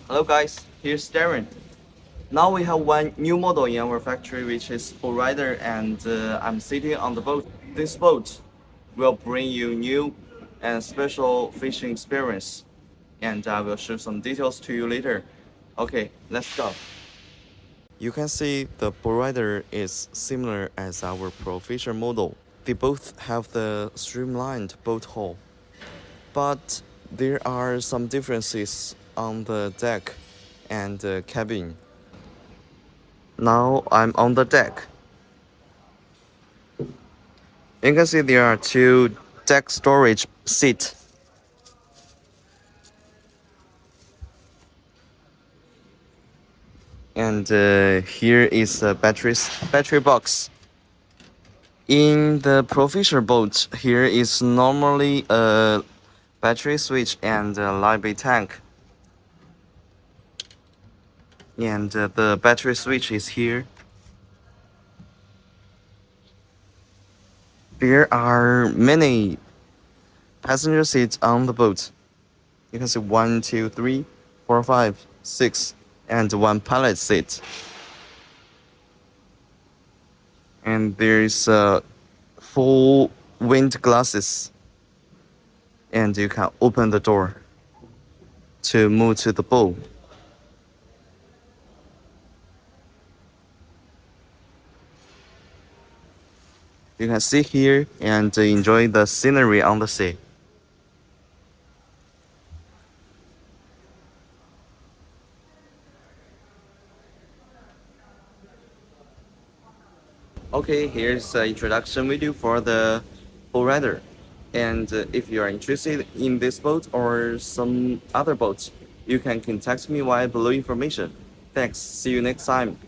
Hello guys, here's Darren. Now we have one new model in our factory which is Bow Rider and I'm sitting on the boat. This boat will bring you new and special fishing experience and I will show some details to you later. Okay, let's go. You can see the Bow Rider is similar as our Pro Fisher model. They both have the streamlined boat hull, but there are some differences on the deck and the cabin. Now I'm on the deck. You can see there are two deck storage seats. And here is a battery box. In the Professional boat, here is normally a battery switch and a light tank. And the battery switch is here. There are many passenger seats on the boat. You can see 1, 2, 3, 4, 5, 6, and one pilot seat. And there's full wind glasses. And you can open the door to move to the bow. You can sit here and enjoy the scenery on the sea. Okay, here's an introduction video for the Bow Rider. And if you are interested in this boat or some other boats, you can contact me via below information. Thanks. See you next time.